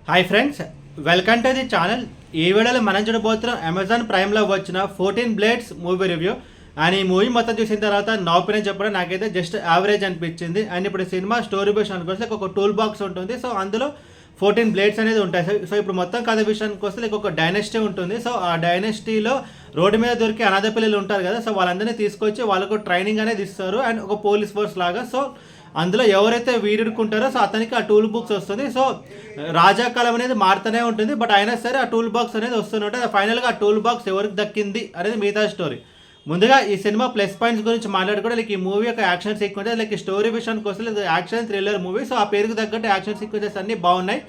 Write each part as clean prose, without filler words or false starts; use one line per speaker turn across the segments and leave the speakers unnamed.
Hi friends, welcome to the channel. ఈ వీడియోలో మనం చూడబోతున్నాం అమెజాన్ ప్రైమ్లో వచ్చిన 14 బ్లేడ్స్ మూవీ రివ్యూ. అండ్ ఈ మూవీ మొత్తం చూసిన తర్వాత నా ఒపీనియన్ చెప్పడం నాకైతే జస్ట్ యావరేజ్ అనిపించింది. అండ్ ఇప్పుడు సినిమా స్టోరీ బేస్ అనుకోస్తే ఒక టూల్ బాక్స్ ఉంటుంది. సో అందులో 14 బ్లేడ్స్ అనేది ఉంటాయి. సో ఇప్పుడు మొత్తం కథ విషయానికి వస్తే ఒక డైనెస్టీ ఉంటుంది. సో ఆ డైనెస్టీలో రోడ్డు మీద దొరికి అనాథ పిల్లలు ఉంటారు కదా, సో వాళ్ళందరినీ తీసుకొచ్చి వాళ్ళకు ట్రైనింగ్ అనేది ఇస్తారు. అండ్ ఒక పోలీస్ ఫోర్స్ లాగా. సో అందులో ఎవరైతే వీరుడుకుంటారో సో అతనికి ఆ టూల్ బాక్స్ వస్తుంది. సో రాజాకాలం అనేది మారుతూనే ఉంటుంది, బట్ అయినా సరే ఆ టూల్ బాక్స్ అనేది వస్తూనే ఉంటుంది. ఫైనల్గా ఆ టూల్ బాక్స్ ఎవరికి దక్కింది అనేది మిగతా స్టోరీ. ముందుగా ఈ సినిమా ప్లస్ పాయింట్స్ గురించి మాట్లాడుకుంటే లైక్ ఈ మూవీ యొక్క యాక్షన్ సీక్వెన్సెస్, లైక్ స్టోరీ విషయానికి వస్తే like action thriller movie. So ఆ పేరుకు తగ్గట్టు యాక్షన్ సీక్వెన్సెస్ అన్నీ బాగున్నాయి.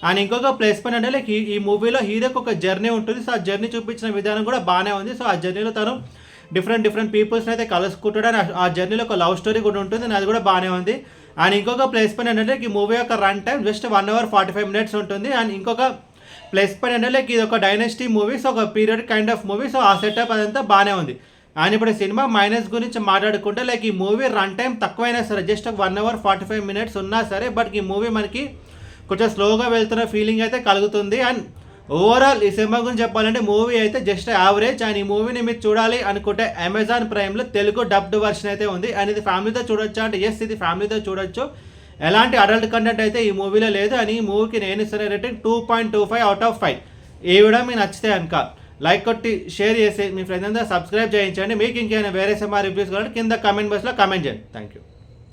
అండ్ ఇంకొక ప్లస్ పాయింట్ అంటే లైక్ ఈ మూవీలో హీరోకి ఒక జర్నీ ఉంటుంది. సో ఆ జర్నీ చూపించిన విధానం కూడా బాగానే ఉంది. సో ఆ జర్నీలో తను డిఫరెంట్ పీపుల్స్ని అయితే కలుసుకుంటాడు. అండ్ ఆ జర్నీలో ఒక లవ్ స్టోరీ కూడా ఉంటుంది, అది కూడా బాగానే ఉంది. అండ్ ఇంకొక ప్లస్ పాయింట్ ఏంటంటే ఈ మూవీ యొక్క run time just 1 hour 45 minutes ఉంటుంది. అండ్ ఇంకొక ప్లస్ పాయింట్ అంటే లైక్ ఇది ఒక డైనెస్టీ మూవీ, సో ఒక period kind of movie. So ఆ సెటప్ అదంతా బాగానే ఉంది. అండ్ ఇప్పుడు సినిమా మైనస్ గురించి మాట్లాడుకుంటే లైక్ ఈ మూవీ రన్ టైం తక్కువైనా సరే, జస్ట్ 1 hour 45 minutes ఉన్నా సరే, బట్ ఈ మూవీ మనకి కొంచెం స్లోగా వెళ్తున్న ఫీలింగ్ అయితే కలుగుతుంది. అండ్ ఓవరాల్ ఈ సినిమా గురించి చెప్పాలంటే మూవీ అయితే జస్ట్ యావరేజ్. అండ్ ఈ మూవీని మీరు చూడాలి అనుకుంటే అమెజాన్ ప్రైమ్లో తెలుగు డబ్డ్ వర్షన్ అయితే ఉంది. అండ్ ఇది ఫ్యామిలీతో చూడొచ్చు అంటే ఎస్, ఇది ఫ్యామిలీతో చూడొచ్చు. ఎలాంటి అడల్ట్ కంటెంట్ అయితే ఈ మూవీలో లేదు. అని ఈ మూవీకి నేను ఇస్తున్న రేటింగ్ 2.25 out of 5. ఈ వీడియో మీకు నచ్చితే కనుక లైక్ కొట్టి షేర్ చేసి మీ ఫ్రెండ్స్ అంతా సబ్స్క్రైబ్ చేయించండి. మీకు ఇంకేమైనా వేరే సినిమా రివ్యూస్ కావాలంటే కింద కామెంట్ బాక్స్లో కామెంట్ చేయండి. Thank you.